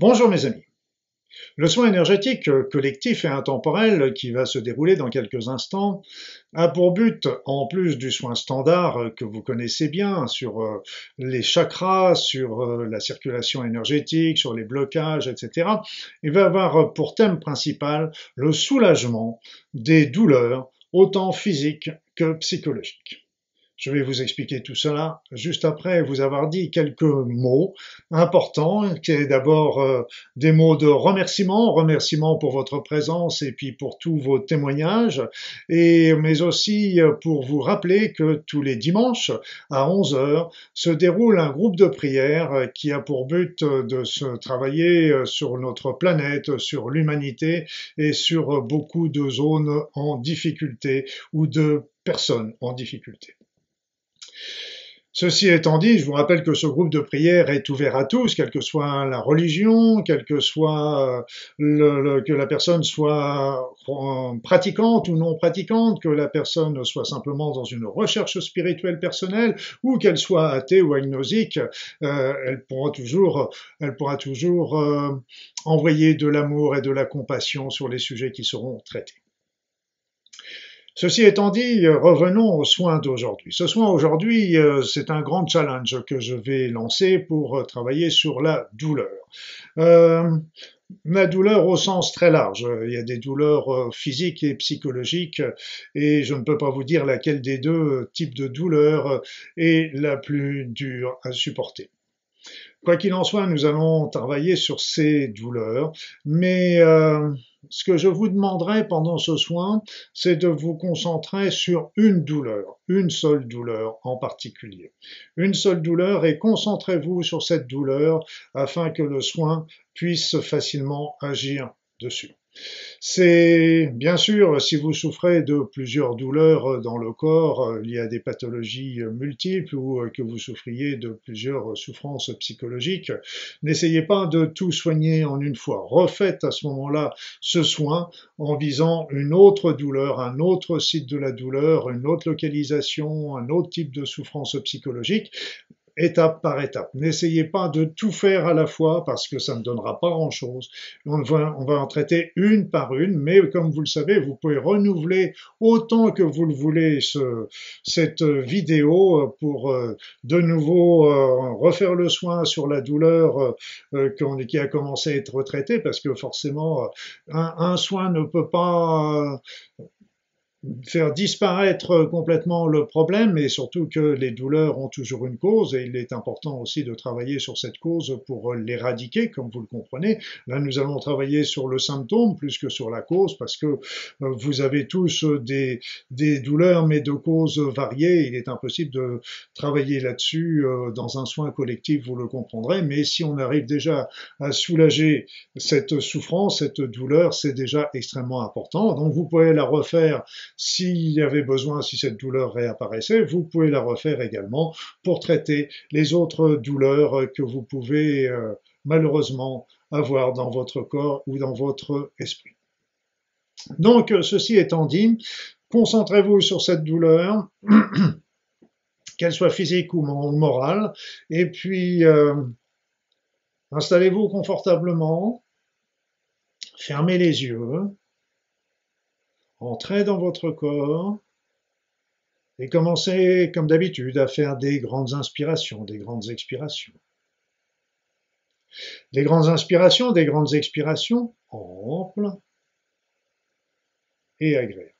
Bonjour mes amis. Le soin énergétique collectif et intemporel qui va se dérouler dans quelques instants a pour but, en plus du soin standard que vous connaissez bien sur les chakras, sur la circulation énergétique, sur les blocages, etc., il va avoir pour thème principal le soulagement des douleurs, autant physiques que psychologiques. Je vais vous expliquer tout cela juste après vous avoir dit quelques mots importants, qui est d'abord des mots de remerciement, remerciement pour votre présence et puis pour tous vos témoignages, mais aussi pour vous rappeler que tous les dimanches à 11 heures se déroule un groupe de prière qui a pour but de se travailler sur notre planète, sur l'humanité et sur beaucoup de zones en difficulté ou de personnes en difficulté. Ceci étant dit, je vous rappelle que ce groupe de prière est ouvert à tous, quelle que soit la religion, quelle que soit que la personne soit pratiquante ou non pratiquante, que la personne soit simplement dans une recherche spirituelle personnelle ou qu'elle soit athée ou agnostique, elle pourra toujours envoyer de l'amour et de la compassion sur les sujets qui seront traités. Ceci étant dit, revenons aux soins d'aujourd'hui. Ce soin aujourd'hui, c'est un grand challenge que je vais lancer pour travailler sur la douleur. La douleur au sens très large. Il y a des douleurs physiques et psychologiques et je ne peux pas vous dire laquelle des deux types de douleur est la plus dure à supporter. Quoi qu'il en soit, nous allons travailler sur ces douleurs, mais ce que je vous demanderai pendant ce soin, c'est de vous concentrer sur une douleur, une seule douleur en particulier. Une seule douleur et concentrez-vous sur cette douleur afin que le soin puisse facilement agir dessus. C'est bien sûr, si vous souffrez de plusieurs douleurs dans le corps, liées à des pathologies multiples ou que vous souffriez de plusieurs souffrances psychologiques, n'essayez pas de tout soigner en une fois. Refaites à ce moment-là ce soin en visant une autre douleur, un autre site de la douleur, une autre localisation, un autre type de souffrance psychologique, étape par étape. N'essayez pas de tout faire à la fois parce que ça ne donnera pas grand-chose. On va en traiter une par une, mais comme vous le savez, vous pouvez renouveler autant que vous le voulez cette vidéo pour de nouveau refaire le soin sur la douleur qui a commencé à être traitée parce que forcément un soin ne peut pas faire disparaître complètement le problème et surtout que les douleurs ont toujours une cause et il est important aussi de travailler sur cette cause pour l'éradiquer, comme vous le comprenez. Là, nous allons travailler sur le symptôme plus que sur la cause parce que vous avez tous des douleurs mais de causes variées. Il est impossible de travailler là-dessus dans un soin collectif, vous le comprendrez, mais si on arrive déjà à soulager cette souffrance, cette douleur, c'est déjà extrêmement important. Donc vous pouvez la refaire s'il y avait besoin, si cette douleur réapparaissait, vous pouvez la refaire également pour traiter les autres douleurs que vous pouvez malheureusement avoir dans votre corps ou dans votre esprit. Donc, ceci étant dit, concentrez-vous sur cette douleur, qu'elle soit physique ou morale, et puis installez-vous confortablement, fermez les yeux, entrez dans votre corps et commencez, comme d'habitude, à faire des grandes inspirations, des grandes expirations. Des grandes inspirations, des grandes expirations, amples et agréables.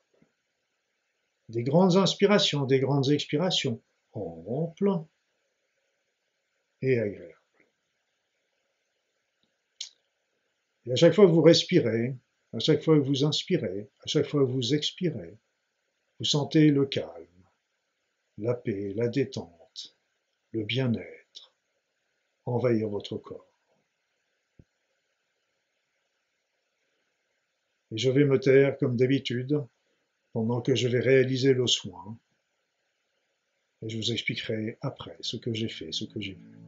Des grandes inspirations, des grandes expirations, amples et agréables. Et à chaque fois que vous respirez, à chaque fois que vous inspirez, à chaque fois que vous expirez, vous sentez le calme, la paix, la détente, le bien-être envahir votre corps. Et je vais me taire comme d'habitude pendant que je vais réaliser le soin. Et je vous expliquerai après ce que j'ai fait, ce que j'ai vu.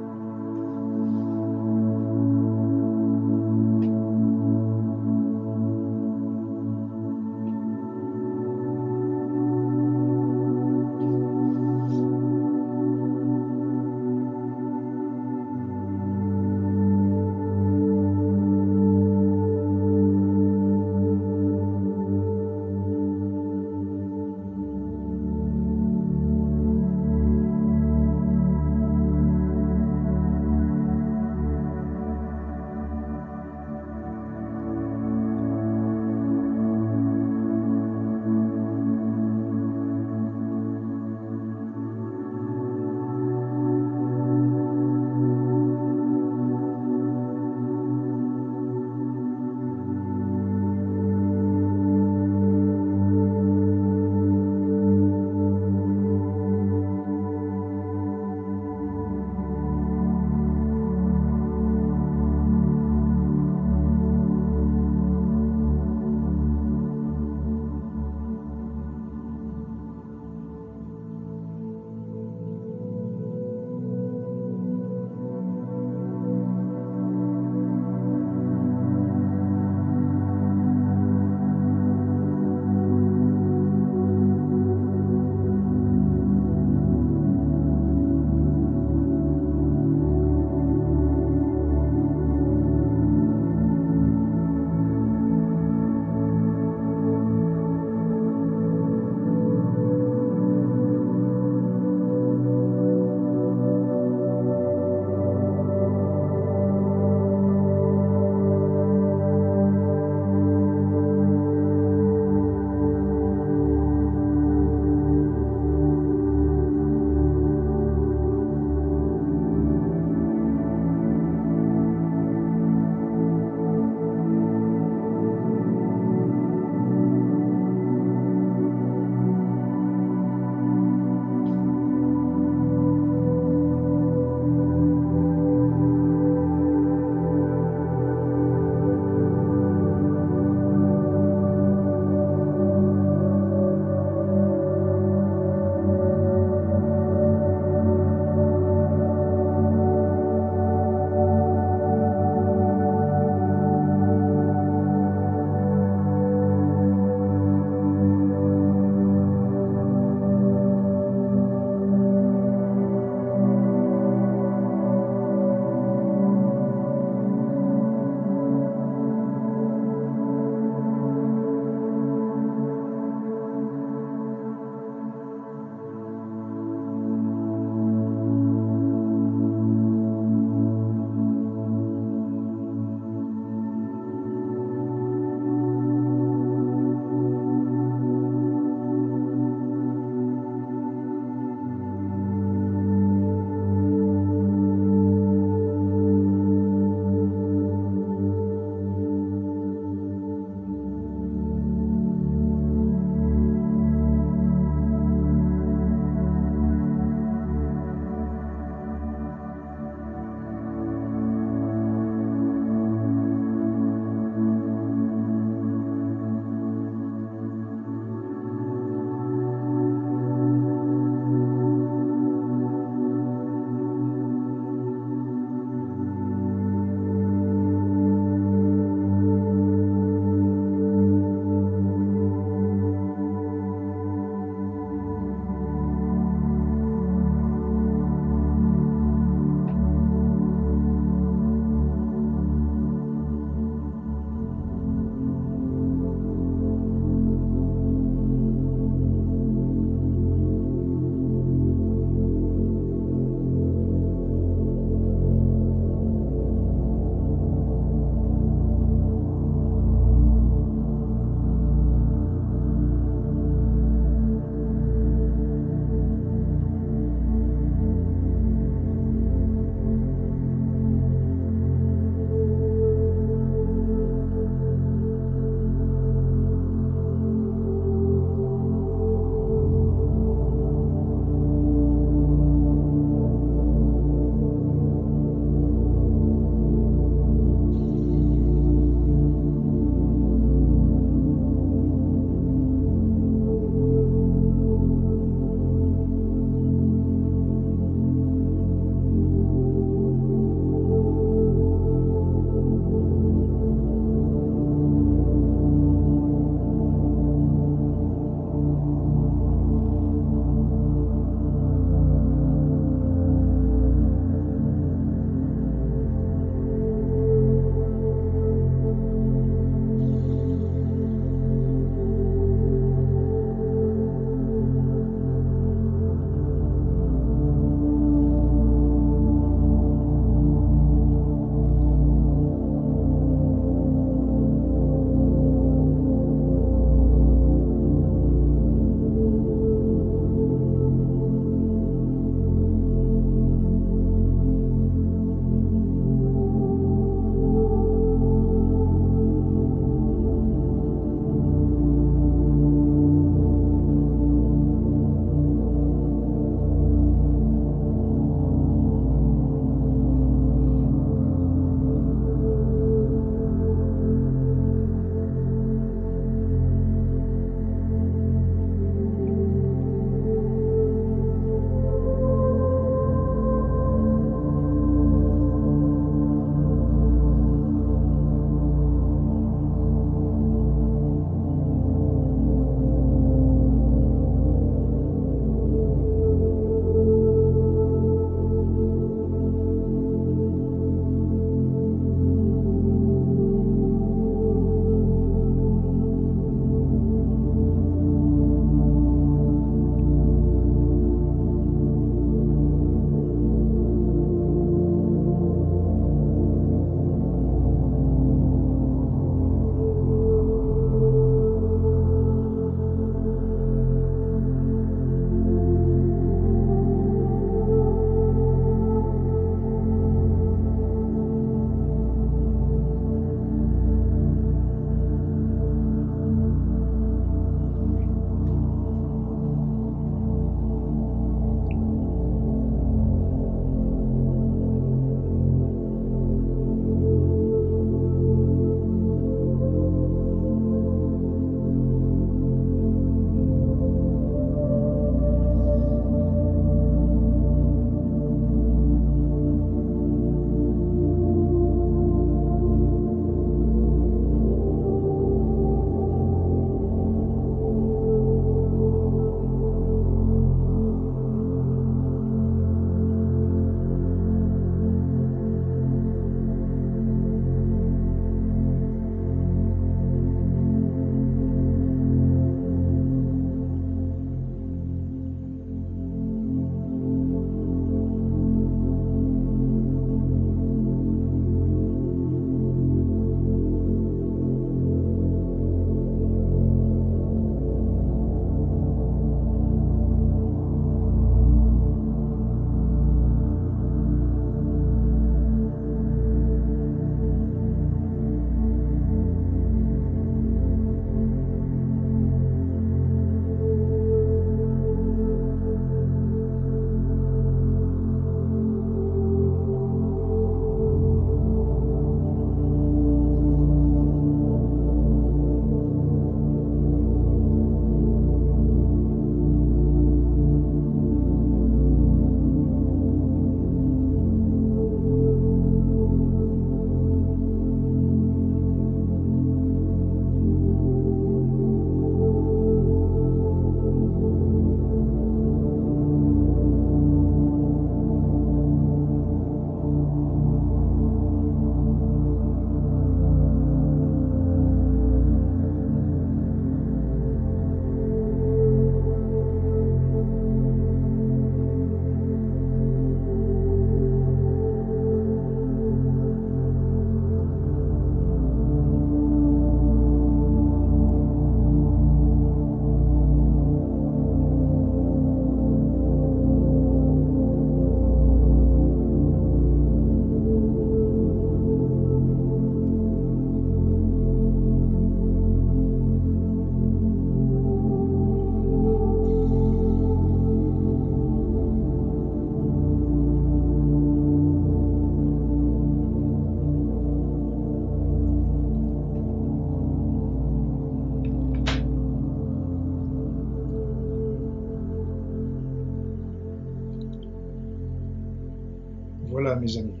mes amis.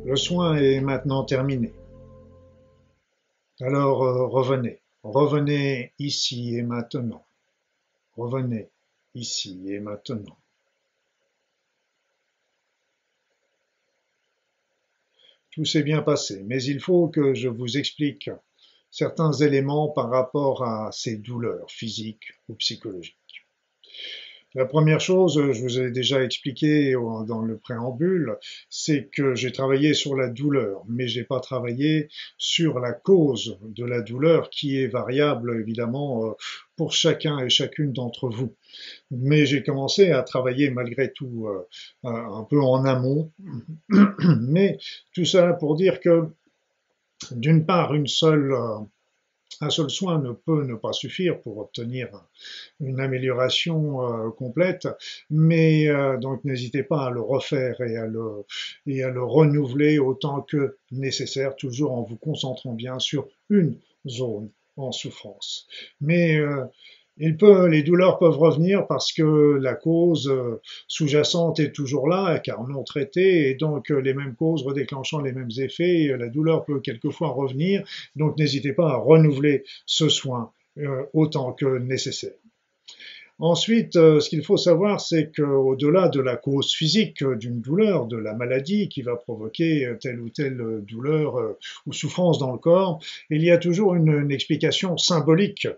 Le soin est maintenant terminé. Alors revenez ici et maintenant. Revenez ici et maintenant. Tout s'est bien passé, mais il faut que je vous explique certains éléments par rapport à ces douleurs physiques ou psychologiques. La première chose, je vous ai déjà expliqué dans le préambule, c'est que j'ai travaillé sur la douleur, mais j'ai pas travaillé sur la cause de la douleur qui est variable évidemment pour chacun et chacune d'entre vous. Mais j'ai commencé à travailler malgré tout un peu en amont, mais tout ça pour dire que d'une part, un seul soin ne peut ne pas suffire pour obtenir une amélioration complète, mais donc n'hésitez pas à le refaire et à le renouveler autant que nécessaire, toujours en vous concentrant bien sur une zone en souffrance. Mais les douleurs peuvent revenir parce que la cause sous-jacente est toujours là, car non traitée, et donc les mêmes causes redéclenchant les mêmes effets, la douleur peut quelquefois revenir, donc n'hésitez pas à renouveler ce soin autant que nécessaire. Ensuite, ce qu'il faut savoir, c'est qu'au-delà de la cause physique d'une douleur, de la maladie qui va provoquer telle ou telle douleur ou souffrance dans le corps, il y a toujours une explication symbolique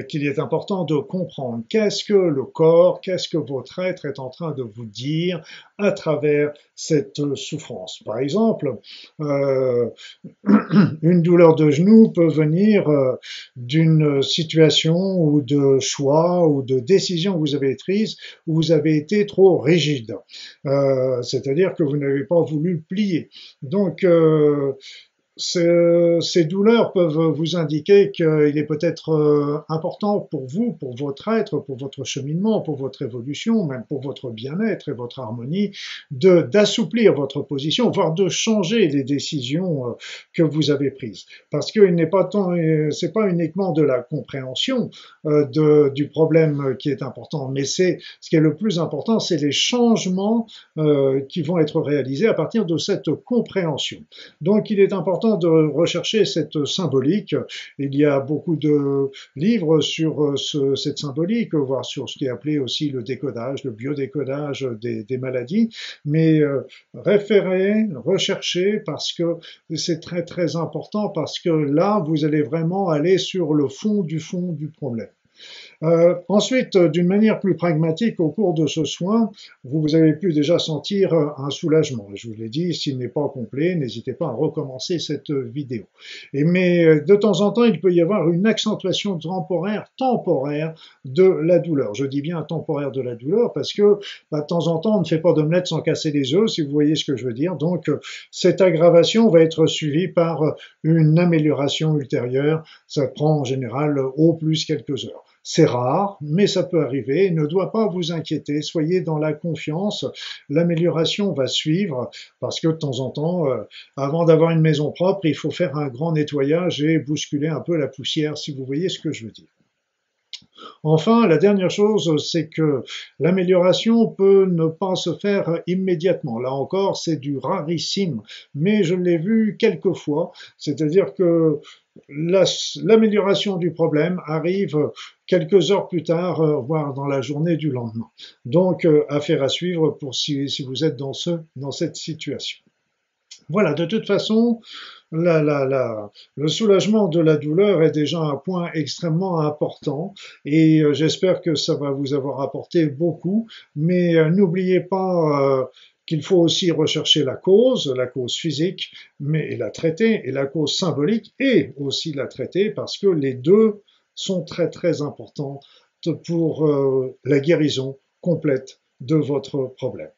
qu'il est important de comprendre. Qu'est-ce que le corps, qu'est-ce que votre être est en train de vous dire à travers cette souffrance? Par exemple, une douleur de genou peut venir d'une situation ou de choix ou de décision que vous avez prise où vous avez été trop rigide. C'est-à-dire que vous n'avez pas voulu plier. Donc, ces douleurs peuvent vous indiquer qu'il est peut-être important pour vous, pour votre être, pour votre cheminement, pour votre évolution, même pour votre bien-être et votre harmonie, d'assouplir votre position, voire de changer les décisions que vous avez prises. Parce que c'est pas uniquement de la compréhension du problème qui est important, mais ce qui est le plus important, c'est les changements qui vont être réalisés à partir de cette compréhension. Donc, il est important de rechercher cette symbolique. Il y a beaucoup de livres sur cette symbolique, voire sur ce qui est appelé aussi le décodage, le biodécodage des maladies, mais référez, recherchez, parce que c'est très très important, parce que là, vous allez vraiment aller sur le fond du problème. Ensuite, d'une manière plus pragmatique, au cours de ce soin, vous avez pu déjà sentir un soulagement. Je vous l'ai dit, s'il n'est pas complet, n'hésitez pas à recommencer cette vidéo. Mais de temps en temps, il peut y avoir une accentuation temporaire de la douleur. Je dis bien temporaire de la douleur parce que de temps en temps, on ne fait pas d'omelette sans casser les œufs, si vous voyez ce que je veux dire. Donc, cette aggravation va être suivie par une amélioration ultérieure. Ça prend en général au plus quelques heures. C'est rare, mais ça peut arriver. Ne doit pas vous inquiéter. Soyez dans la confiance. L'amélioration va suivre parce que de temps en temps, avant d'avoir une maison propre, il faut faire un grand nettoyage et bousculer un peu la poussière, si vous voyez ce que je veux dire. Enfin, la dernière chose, c'est que l'amélioration peut ne pas se faire immédiatement. Là encore, c'est du rarissime, mais je l'ai vu quelques fois, c'est-à-dire que l'amélioration du problème arrive quelques heures plus tard, voire dans la journée du lendemain. Donc, affaire à suivre pour si vous êtes dans cette situation. Voilà, de toute façon, le soulagement de la douleur est déjà un point extrêmement important et j'espère que ça va vous avoir apporté beaucoup, mais n'oubliez pas qu'il faut aussi rechercher la cause physique, mais la traiter, et la cause symbolique, et aussi la traiter, parce que les deux sont très très importants pour la guérison complète de votre problème.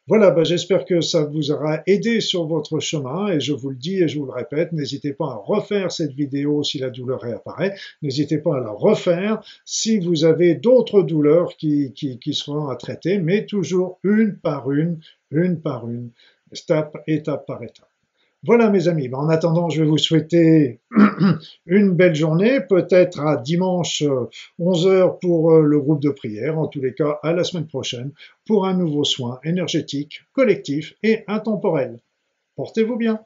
Voilà, j'espère que ça vous aura aidé sur votre chemin et je vous le dis et je vous le répète, n'hésitez pas à refaire cette vidéo si la douleur réapparaît, n'hésitez pas à la refaire si vous avez d'autres douleurs qui seront à traiter, mais toujours une par une, étape par étape. Voilà mes amis, en attendant, je vais vous souhaiter une belle journée, peut-être à dimanche 11 heures pour le groupe de prière, en tous les cas à la semaine prochaine pour un nouveau soin énergétique, collectif et intemporel. Portez-vous bien.